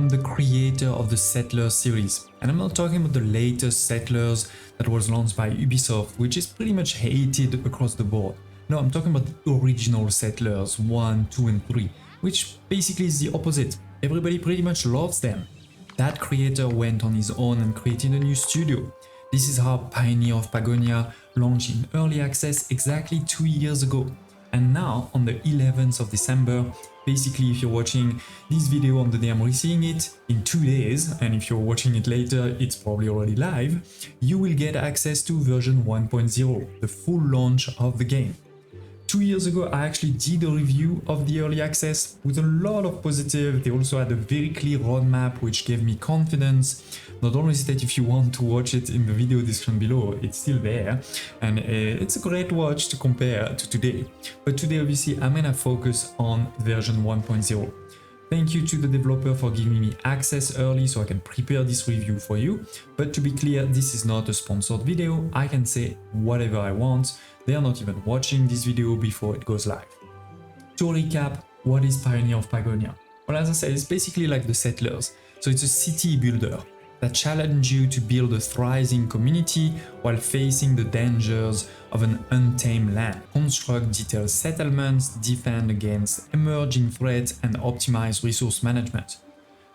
from the creator of the Settlers series. And I'm not talking about the latest Settlers that was launched by Ubisoft, which is pretty much hated across the board. No, I'm talking about the original Settlers 1, 2 and 3, which basically is the opposite. Everybody pretty much loves them. That creator went on his own and created a new studio. This is how Pioneer of Pagonia launched in early access exactly 2 years ago. And now, on the 11th of December, basically if you're watching this video on the day I'm releasing it, in 2 days, and if you're watching it later, it's probably already live, you will get access to version 1.0, the full launch of the game. 2 years ago, I actually did a review of the early access with a lot of positive. They also had a very clear roadmap, which gave me confidence. Not only is that if you want to watch it in the video description below, it's still there. And it's a great watch to compare to today. But today, obviously, I'm gonna focus on version 1.0. Thank you to the developer for giving me access early so I can prepare this review for you. But to be clear, this is not a sponsored video. I can say whatever I want. They are not even watching this video before it goes live. To recap, what is Pioneer of Pagonia? Well, as I said, it's basically like the Settlers. So it's a city builder that challenges you to build a thriving community while facing the dangers of an untamed land. Construct detailed settlements, defend against emerging threats, and optimize resource management.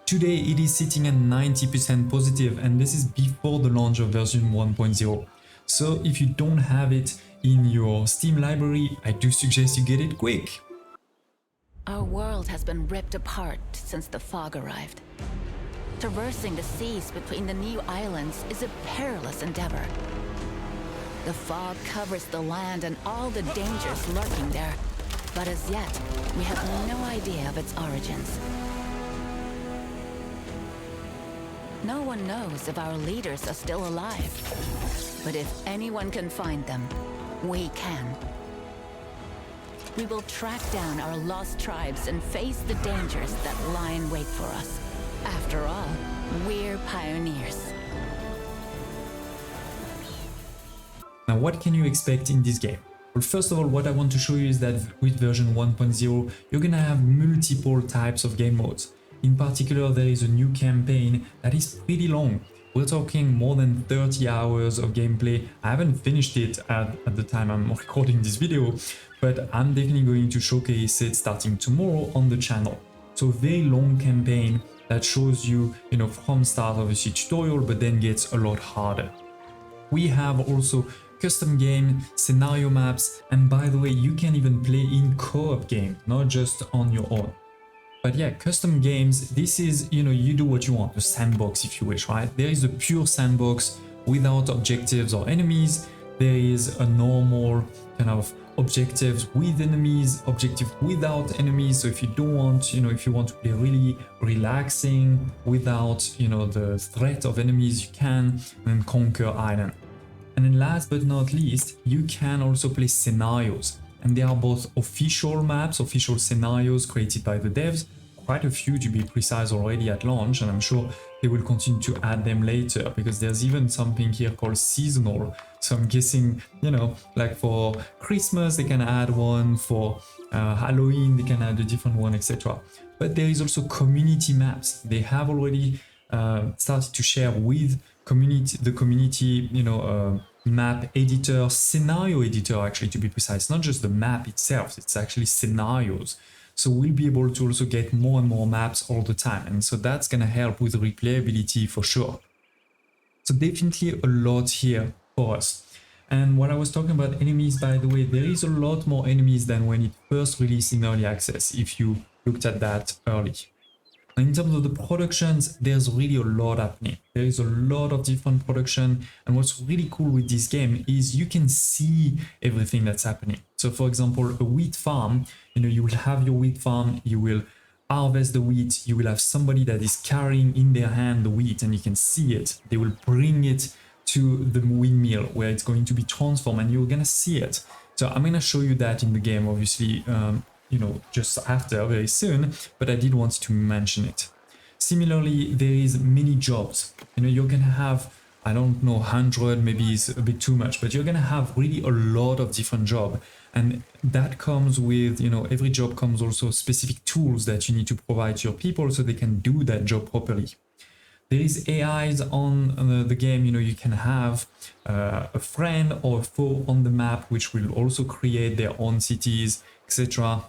Today, it is sitting at 90% positive, and this is before the launch of version 1.0. So if you don't have it in your Steam library, I do suggest you get it quick. Our world has been ripped apart since the fog arrived. Traversing the seas between the new islands is a perilous endeavor. The fog covers the land and all the dangers lurking there, but as yet, we have no idea of its origins. No one knows if our leaders are still alive, but if anyone can find them, we can. We will track down our lost tribes and face the dangers that lie in wait for us. After all, we're pioneers. Now, what can you expect in this game? Well, first of all, what I want to show you is that with version 1.0, you're gonna have multiple types of game modes. In particular, there is a new campaign that is pretty long. We're talking more than 30 hours of gameplay. I haven't finished it at the time I'm recording this video, but I'm definitely going to showcase it starting tomorrow on the channel. So a very long campaign that shows you, from start obviously tutorial, but then gets a lot harder. We have also custom game, scenario maps, and by the way, you can even play in co-op game, not just on your own. But yeah, custom games, this is, you do what you want, a sandbox if you wish, right? There is a pure sandbox without objectives or enemies. There is a normal kind of objectives with enemies, objective without enemies. So if you don't want, if you want to play really relaxing without, the threat of enemies, you can, and conquer island. And then last but not least, you can also play scenarios. And they are both official maps, official scenarios created by the devs, quite a few to be precise already at launch, and I'm sure they will continue to add them later, because there's even something here called seasonal. So I'm guessing, like for Christmas they can add one, for Halloween they can add a different one, etc. But there is also community maps. They have already started to share with the community, map editor, scenario editor actually to be precise, not just the map itself, it's actually scenarios. So we'll be able to also get more and more maps all the time, and so that's gonna help with replayability for sure. So definitely a lot here for us. And when I was talking about enemies, by the way, there is a lot more enemies than when it first released in early access, if you looked at that early. In terms of the productions, there's really a lot happening. There is a lot of different production, and what's really cool with this game is you can see everything that's happening. So for example, a wheat farm, you will have your wheat farm, you will harvest the wheat, you will have somebody that is carrying in their hand the wheat and you can see it. They will bring it to the windmill where it's going to be transformed and you're gonna see it. So I'm gonna show you that in the game, obviously, just after, very soon, but I did want to mention it. Similarly, there is many jobs. You're gonna have, I don't know, 100, maybe it's a bit too much, but you're gonna have really a lot of different jobs. And that comes with, you know, every job comes also specific tools that you need to provide to your people so they can do that job properly. There is AIs on the game, you know, you can have a friend or a foe on the map, which will also create their own cities, etc.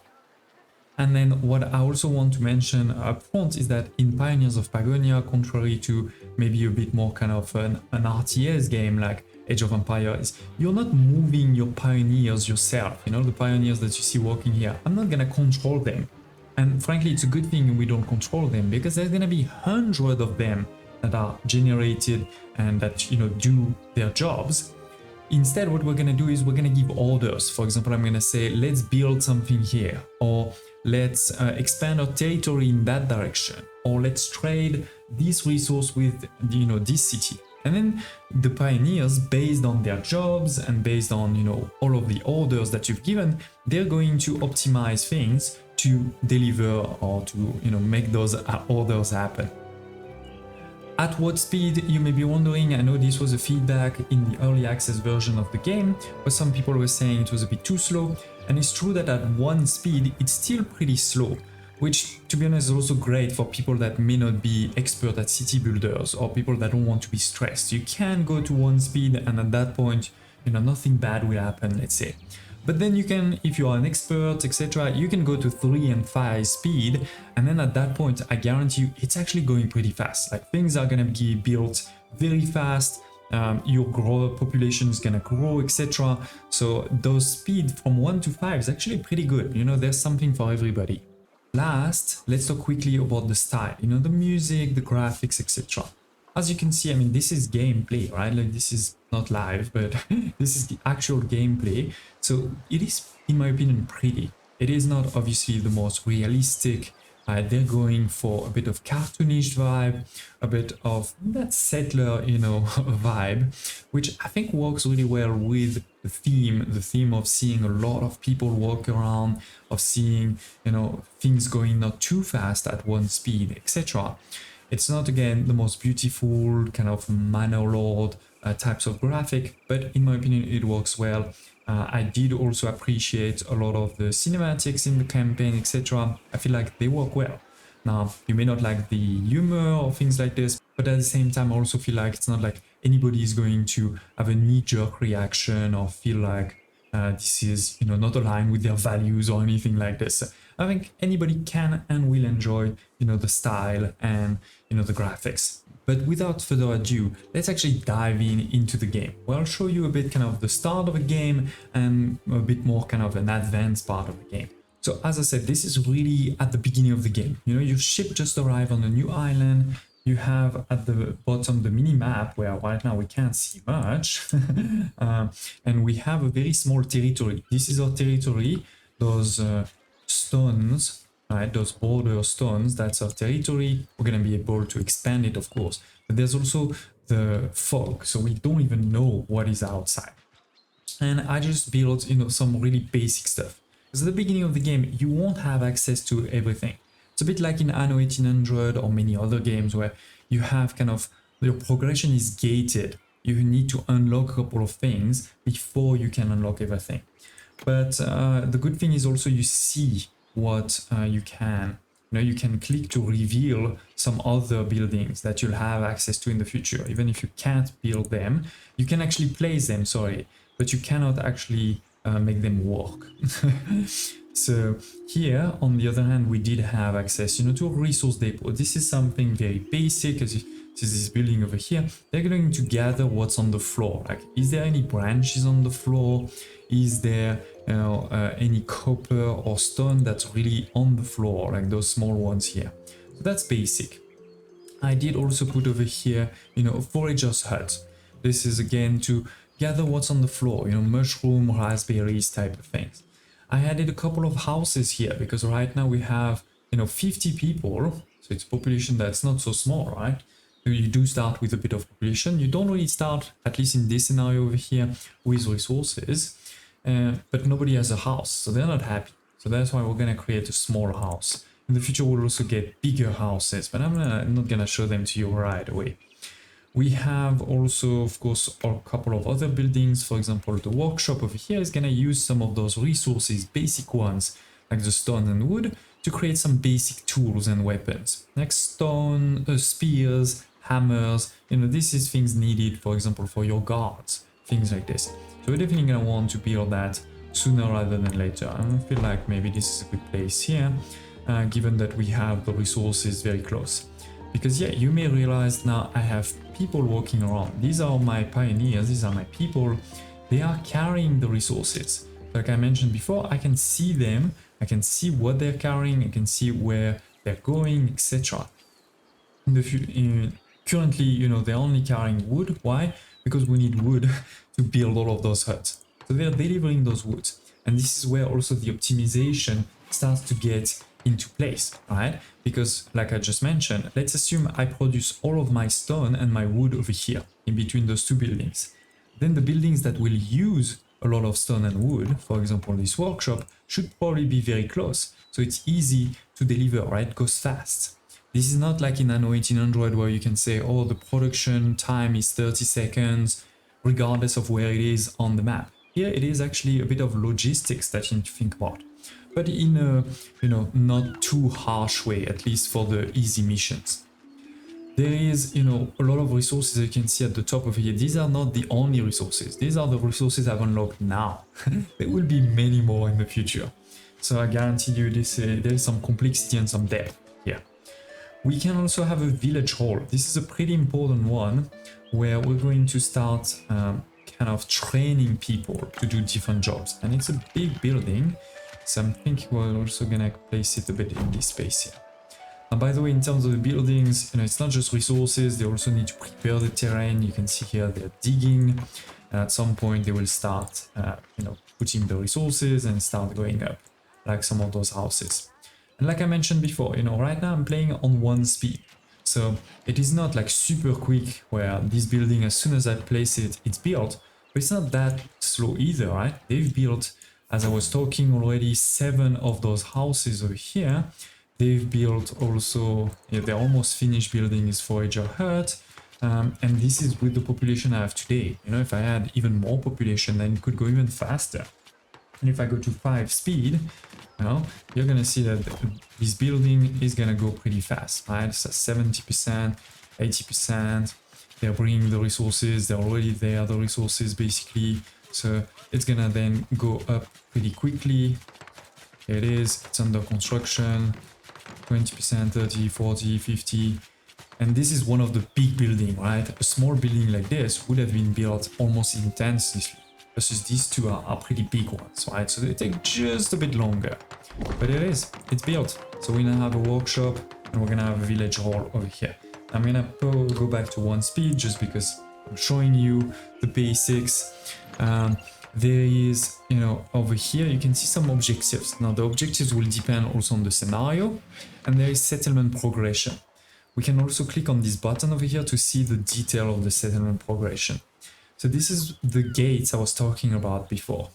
And then what I also want to mention up front is that in Pioneers of Pagonia, contrary to maybe a bit more kind of an RTS game like Age of Empires, you're not moving your pioneers yourself. You know, the pioneers that you see walking here, I'm not gonna control them. And frankly, it's a good thing we don't control them, because there's gonna be hundreds of them that are generated and that, you know, do their jobs. Instead, what we're gonna do is we're gonna give orders. For example, I'm gonna say, let's build something here, or let's expand our territory in that direction, or let's trade this resource with, you know, this city. And then the pioneers, based on their jobs and based on, you know, all of the orders that you've given, they're going to optimize things to deliver or to, you know, make those orders happen. At what speed, you may be wondering. I know this was a feedback in the early access version of the game, where some people were saying it was a bit too slow, and it's true that at 1 speed it's still pretty slow, which to be honest is also great for people that may not be expert at city builders or people that don't want to be stressed. You can go to 1 speed and at that point, you know, nothing bad will happen, let's say. But then you can, if you are an expert, etc., you can go to 3 and 5 speed, and then at that point, I guarantee you, it's actually going pretty fast. Like, things are gonna be built very fast, your population is gonna grow, etc. So those speed from 1 to 5 is actually pretty good. You know, there's something for everybody. Last, let's talk quickly about the style, you know, the music, the graphics, etc. As you can see, I mean, this is gameplay, right? Like, this is not live, but this is the actual gameplay. So it is, in my opinion, pretty. It is not obviously the most realistic. They're going for a bit of cartoonish vibe, a bit of that settler, you know, vibe, which I think works really well with the theme of seeing a lot of people walk around, of seeing, you know, things going not too fast at 1 speed, etc. It's not, again, the most beautiful kind of Manor Lord types of graphic, but in my opinion, it works well. I did also appreciate a lot of the cinematics in the campaign, etc. I feel like they work well. Now, you may not like the humor or things like this, but at the same time, I also feel like it's not like anybody is going to have a knee-jerk reaction or feel like this is, you know, not aligned with their values or anything like this. I think anybody can and will enjoy, you know, the style and, you know, the graphics. But without further ado, let's actually dive into the game, where I'll show you a bit kind of the start of a game and a bit more kind of an advanced part of the game. So as I said, this is really at the beginning of the game. You know, your ship just arrived on a new island. You have at the bottom the mini map, where right now we can't see much. And we have a very small territory. This is our territory. Those stones, right, those border stones, that's our territory. We're going to be able to expand it, of course. But there's also the fog, so we don't even know what is outside. And I just built, you know, some really basic stuff. Because at the beginning of the game, you won't have access to everything. It's a bit like in Anno 1800 or many other games where you have kind of, your progression is gated. You need to unlock a couple of things before you can unlock everything. But the good thing is also you see what you can. You know, you can click to reveal some other buildings that you'll have access to in the future. Even if you can't build them, you can actually place them, sorry, but you cannot actually make them work. So here, on the other hand, we did have access, you know, to a resource depot. This is something very basic, as you see this building over here. They're going to gather what's on the floor. Like, is there any branches on the floor? Is there, you know, any copper or stone that's really on the floor, like those small ones here? So that's basic. I did also put over here, you know, a forager's hut. This is again to gather what's on the floor, you know, mushroom, raspberries type of things. I added a couple of houses here because right now we have, you know, 50 people. So it's a population that's not so small, right? You do start with a bit of population. You don't really start, at least in this scenario over here, with resources. But nobody has a house, so they're not happy. So that's why we're going to create a small house. In the future, we'll also get bigger houses, but I'm not going to show them to you right away. We have also, of course, a couple of other buildings. For example, the workshop over here is gonna use some of those resources, basic ones, like the stone and wood, to create some basic tools and weapons, like stone, spears, hammers. You know, this is things needed, for example, for your guards, things like this. So we're definitely gonna want to build that sooner rather than later. I feel like maybe this is a good place here, given that we have the resources very close. Because yeah, you may realize now I have people walking around. These are my pioneers, these are my people. They are carrying the resources. Like I mentioned before, I can see them, I can see what they're carrying, I can see where they're going, etc. Currently, you know, they're only carrying wood. Why? Because we need wood to build all of those huts. So they're delivering those woods. And this is where also the optimization starts to get into place, right? Because like I just mentioned, let's assume I produce all of my stone and my wood over here in between those two buildings. Then the buildings that will use a lot of stone and wood, for example, this workshop, should probably be very close. So it's easy to deliver, right? It goes fast. This is not like in Anno 1800 where you can say, oh, the production time is 30 seconds, regardless of where it is on the map. Here it is actually a bit of logistics that you need to think about, but in a, you know, not too harsh way, at least for the easy missions. There is, you know, a lot of resources you can see at the top of here. These are not the only resources. These are the resources I've unlocked now. There will be many more in the future. So I guarantee you this, there is some complexity and some depth here. We can also have a village hall. This is a pretty important one where we're going to start kind of training people to do different jobs. And it's a big building. So I'm thinking we're also gonna place it a bit in this space here. And by the way, in terms of the buildings, you know, it's not just resources, they also need to prepare the terrain. You can see here they're digging. And at some point they will start, you know, putting the resources and start going up, like some of those houses. And like I mentioned before, you know, right now I'm playing on 1 speed. So it is not like super quick where this building, as soon as I place it, it's built. But it's not that slow either, right? They've built, as I was talking already, 7 of those houses over here. They've built also, yeah, they're almost finished building this forager hut. And this is with the population I have today. You know, if I had even more population, then it could go even faster. And if I go to 5 speed, you know, you're gonna see that this building is gonna go pretty fast, right? So 70%, 80%. They're bringing the resources, they're already there, the resources basically. So it's gonna then go up pretty quickly. Here it is, it's under construction. 20%, 30, 40, 50. And this is one of the big buildings, right? A small building like this would have been built almost intensely. Versus these two are pretty big ones, right? So they take just a bit longer. But it is, it's built. So we're gonna have a workshop and we're gonna have a village hall over here. I'm gonna go back to 1 speed just because I'm showing you the basics. There is, you know, over here you can see some objectives. Now the objectives will depend also on the scenario, and there is settlement progression. We can also click on this button over here to see the detail of the settlement progression. So this is the gates I was talking about before,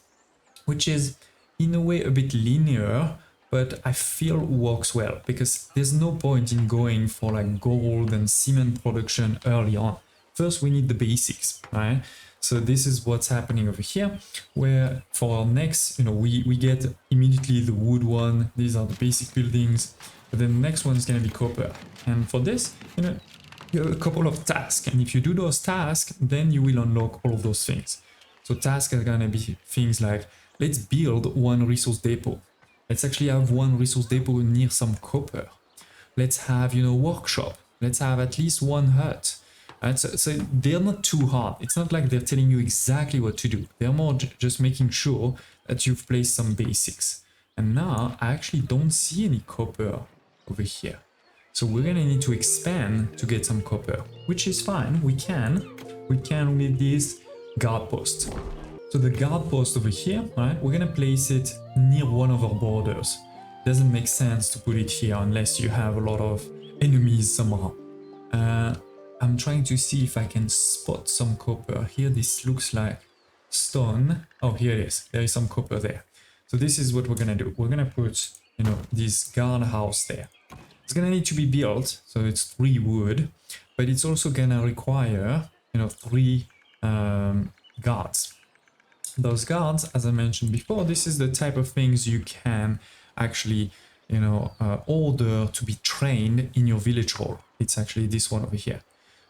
which is in a way a bit linear, but I feel works well because there's no point in going for like gold and cement production early on. First we need the basics, right? So this is what's happening over here, where for our next, you know, we get immediately the wood one. These are the basic buildings, but then the next one is going to be copper. And for this, you know, you have a couple of tasks, and if you do those tasks, then you will unlock all of those things. So tasks are going to be things like, let's build 1 resource depot. Let's actually have 1 resource depot near some copper. Let's have, you know, workshop. Let's have at least 1 hut. Right? So they're not too hard. It's not like they're telling you exactly what to do. They're more just making sure that you've placed some basics. And now I actually don't see any copper over here. So we're gonna need to expand to get some copper, which is fine. We can with this guard post. So the guard post over here, right? We're gonna place it near one of our borders. Doesn't make sense to put it here unless you have a lot of enemies somehow. I'm trying to see if I can spot some copper. Here this looks like stone. Oh, here it is. There is some copper there. So this is what we're gonna do. We're gonna put, you know, this guard house there. It's gonna need to be built, so it's 3 wood, but it's also gonna require, you know, 3 guards. Those guards, as I mentioned before, this is the type of things you can actually, you know, order to be trained in your village hall. It's actually this one over here.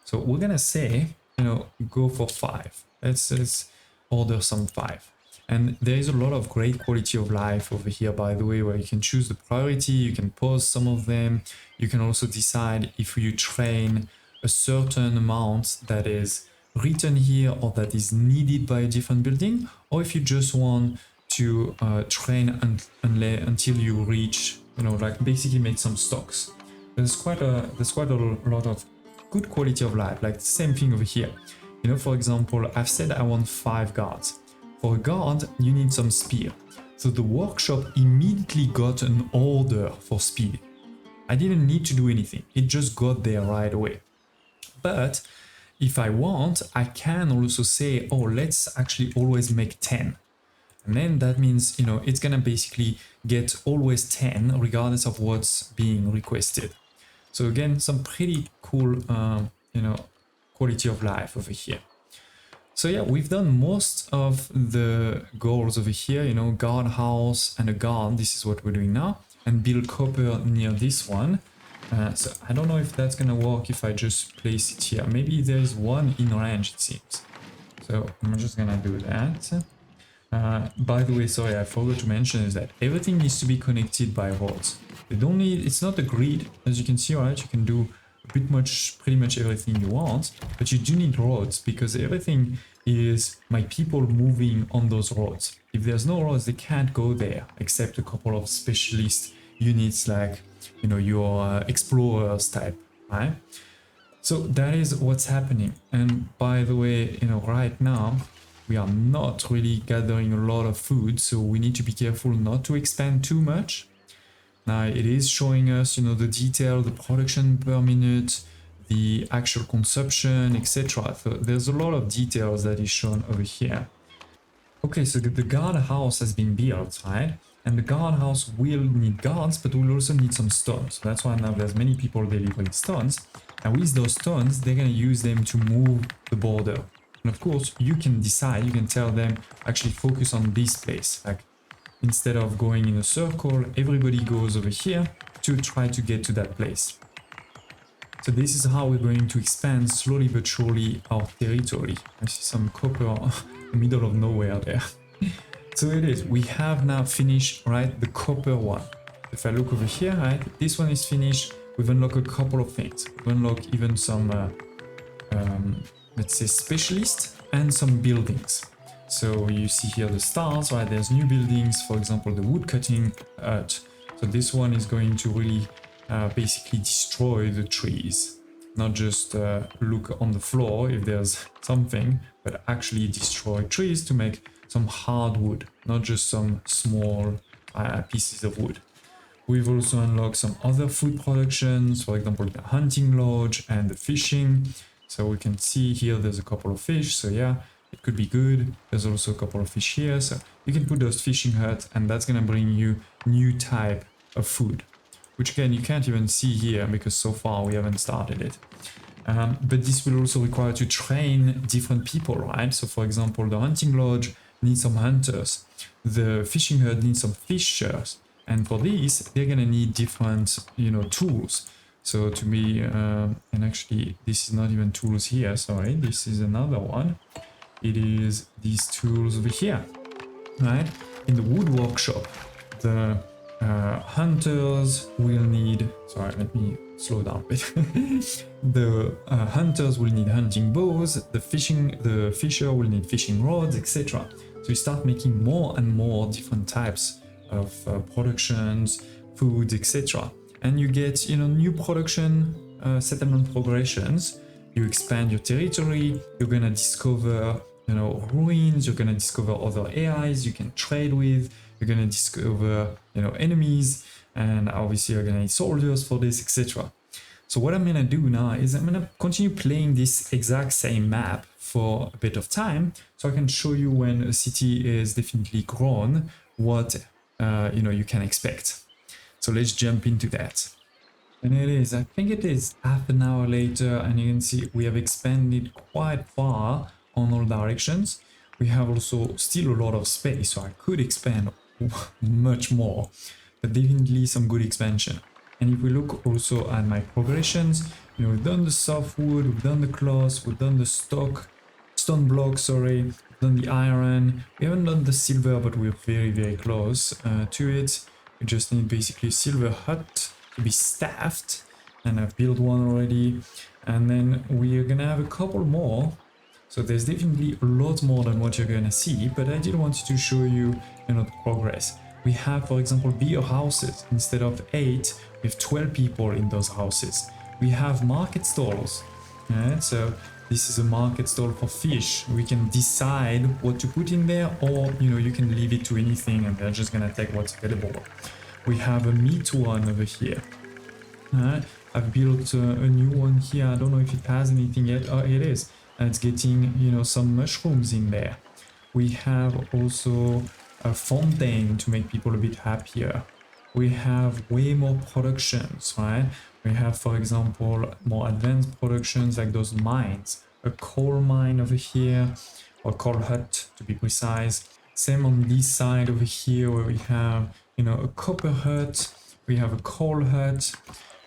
So we're gonna say, you know, go for 5. Let's order some 5. And there is a lot of great quality of life over here, by the way, where you can choose the priority, you can pause some of them. You can also decide if you train a certain amount that is written here or that is needed by a different building, or if you just want to train until you reach, you know, like basically make some stocks. There's quite a lot of good quality of life, like the same thing over here. You know, for example, I've said I want 5 guards. For a guard, you need some speed. So the workshop immediately got an order for speed. I didn't need to do anything. It just got there right away. But if I want, I can also say, oh, let's actually always make 10. And then that means, you know, it's gonna basically get always 10 regardless of what's being requested. So again, some pretty cool, you know, quality of life over here. So yeah, we've done most of the goals over here, you know, guard house and a guard. This is what we're doing now, and build copper near this one. So I don't know if that's gonna work if I just place it here. Maybe there is one in range, it seems. So I'm just gonna do that. By the way, sorry, I forgot to mention is that everything needs to be connected by roads. They don't need, it's not a grid, as you can see, right? You can do pretty much everything you want, but you do need roads because everything is my people moving on those roads. If there's no roads, they can't go there, except a couple of specialist units like, you know, your explorers type, right? So that is what's happening. And by the way, you know, right now we are not really gathering a lot of food, so we need to be careful not to expand too much. Now it is showing us, you know, the detail, the production per minute, the actual consumption, etc. So there's a lot of details that is shown over here. Okay, so the guard house has been built, right? And the guard house will need guards, but will also need some stones. So that's why now there's many people delivering stones. And with those stones, they're gonna use them to move the border. And of course, you can decide, you can tell them, actually focus on this place. Like, instead of going in a circle, everybody goes over here to try to get to that place. So this is how we're going to expand slowly but surely our territory. I see some copper in the middle of nowhere there. So it is, we have now finished, right, the copper one. If I look over here, right, this one is finished. We've unlocked a couple of things. We've unlocked even some, let's say, specialists and some buildings. So you see here the stars, right? There's new buildings, for example, the wood cutting hut. So this one is going to really basically destroy the trees, not just look on the floor if there's something, but actually destroy trees to make some hardwood, not just some small pieces of wood. We've also unlocked some other food productions, for example, the hunting lodge and the fishing. So we can see here there's a couple of fish, so yeah, it could be good. There's also a couple of fish here, so you can put those fishing huts and that's gonna bring you new type of food, which again, you can't even see here because so far we haven't started it. But this will also require to train different people, right? So for example, the hunting lodge needs some hunters, the fishing hut needs some fishers, and for this, they're gonna need different, you know, tools. So to be, and actually this is not even tools here, sorry, this is another one. It is these tools over here, right? In the wood workshop, the hunters will need, sorry, let me slow down a bit. The hunters will need hunting bows, the fisher will need fishing rods, etc. So you start making more and more different types of productions, foods, etc. And you get, you know, new production settlement progressions. You expand your territory, you're gonna discover, you know, ruins, you're gonna discover other AIs you can trade with, you're gonna discover, you know, enemies, and obviously you're gonna need soldiers for this, etc. So what I'm gonna do now is I'm gonna continue playing this exact same map for a bit of time, so I can show you when a city is definitely grown, what you know, you can expect. So let's jump into that. And it is, I think it is half an hour later, and you can see we have expanded quite far on all directions. We have also still a lot of space, so I could expand much more, but definitely some good expansion. And if we look also at my progressions, you know, we've done the softwood, we've done the cloth, we've done the stone block, sorry, we've done the iron. We haven't done the silver, but we're very close to it. We just need basically a silver hut to be staffed, and I've built one already. And then we're gonna have a couple more. So there's definitely a lot more than what you're gonna see, but I did want to show you, you know, the progress. We have, for example, bigger houses. Instead of 8, we have 12 people in those houses. We have market stalls. Right? So this is a market stall for fish. We can decide what to put in there, or you know, you can leave it to anything and they're just gonna take what's available. We have a meat one over here. I've built a new one here. I don't know if it has anything yet. Oh, it is. And it's getting, you know, some mushrooms in there. We have also a fountain to make people a bit happier. We have way more productions, right? We have, for example, more advanced productions like those mines. A coal mine over here, or coal hut to be precise. Same on this side over here where we have, you know, a copper hut. We have a coal hut.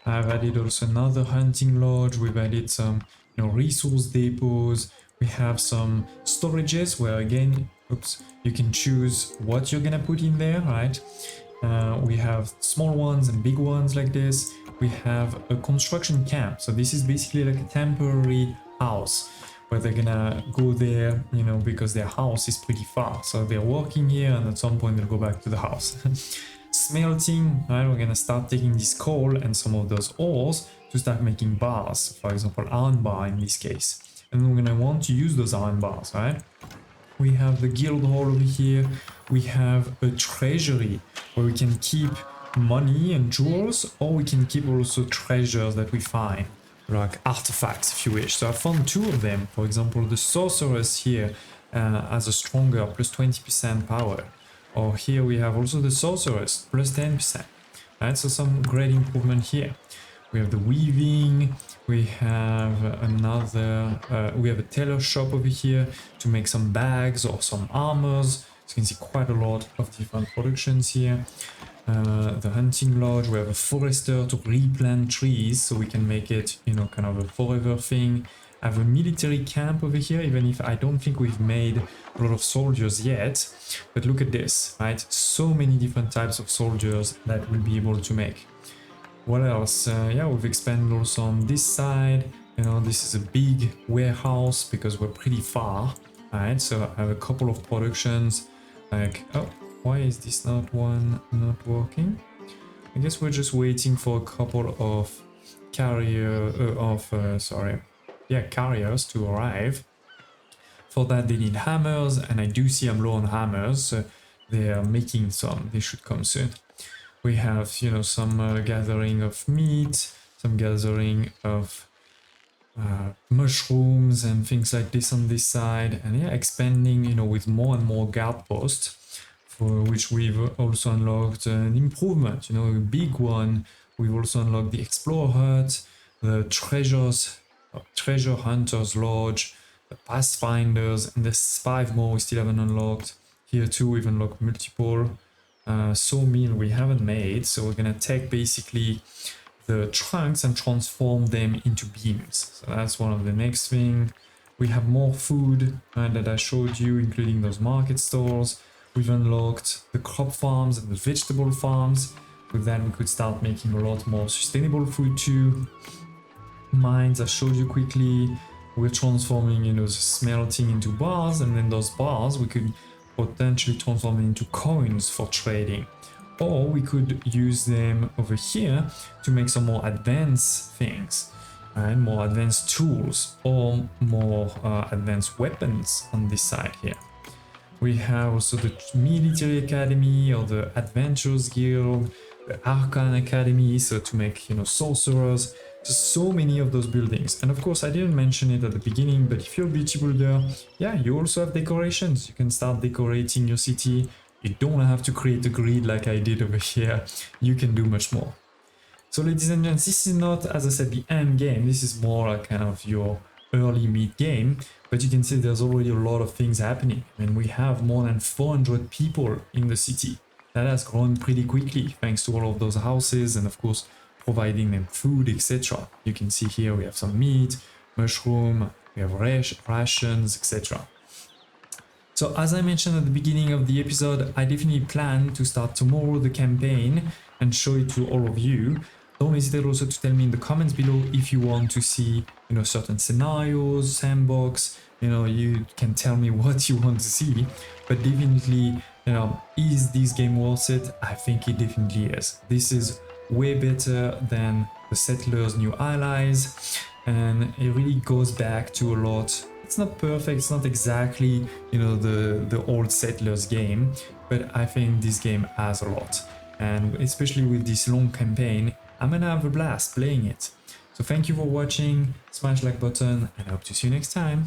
I've added also another hunting lodge. We've added some, you know, resource depots. We have some storages where again, oops, you can choose what you're gonna put in there, right? We have small ones and big ones like this. We have a construction camp. So this is basically like a temporary house where they're gonna go there, you know, because their house is pretty far. So they're working here and at some point they'll go back to the house. Smelting, right? We're gonna start taking this coal and some of those ores to start making bars, for example, iron bar in this case. And we're gonna want to use those iron bars, right? We have the guild hall over here. We have a treasury where we can keep money and jewels, or we can keep also treasures that we find, like artifacts if you wish. So I found 2 of them. For example, the sorceress here has a stronger plus 20% power. Or here we have also the sorceress plus 10%. Right, so some great improvement here. We have the weaving. We have another. We have a tailor shop over here to make some bags or some armors. So you can see quite a lot of different productions here. The hunting lodge. We have a forester to replant trees so we can make it, you know, kind of a forever thing. I have a military camp over here, even if I don't think we've made a lot of soldiers yet. But look at this, right? So many different types of soldiers that we'll be able to make. What else? Yeah, we've expanded also on this side. You know, this is a big warehouse because we're pretty far, right? So I have a couple of productions. Like, oh, why is this not working? I guess we're just waiting for a couple of carriers to arrive. For that they need hammers, and I do see I'm low on hammers, so they are making some. They should come soon. We have, you know, some gathering of meat, some gathering of mushrooms and things like this on this side, and yeah, expanding, you know, with more and more guard posts, for which we've also unlocked an improvement, you know, a big one. We've also unlocked the explorer hut, the treasure hunters lodge, the pathfinders, and there's 5 more we still haven't unlocked. Here too we've unlocked multiple sawmill we haven't made, so we're gonna take basically the trunks and transform them into beams. So that's one of the next thing. We have more food that I showed you, including those market stalls. We've unlocked the crop farms and the vegetable farms. With that we could start making a lot more sustainable food too. Mines I showed you quickly. We're transforming, you know, the smelting into bars, and then those bars we could potentially transform into coins for trading, or we could use them over here to make some more advanced things and more advanced tools, or more advanced weapons on this side here. We have also the military academy, or the adventurers guild, the arcane academy, so to make, you know, sorcerers. So many of those buildings. And of course I didn't mention it at the beginning, but if you're a beauty builder, yeah, you also have decorations. You can start decorating your city. You don't have to create a grid like I did over here. You can do much more. So ladies and gents, this is not, as I said, the end game. This is more like kind of your early mid game, but you can see there's already a lot of things happening. I mean, we have more than 400 people in the city. That has grown pretty quickly thanks to all of those houses and of course providing them food, etc. You can see here we have some meat, mushroom, we have rations, etc. So as I mentioned at the beginning of the episode, I definitely plan to start tomorrow the campaign and show it to all of you. Don't hesitate also to tell me in the comments below if you want to see, you know, certain scenarios, sandbox, you know, you can tell me what you want to see, but definitely, you know, is this game worth it? I think it definitely is. This is way better than the Settlers' New Allies, and it really goes back to a lot. It's not perfect, it's not exactly, you know, the old Settlers game, but I think this game has a lot. And especially with this long campaign, I'm gonna have a blast playing it. So thank you for watching, smash like button, and I hope to see you next time.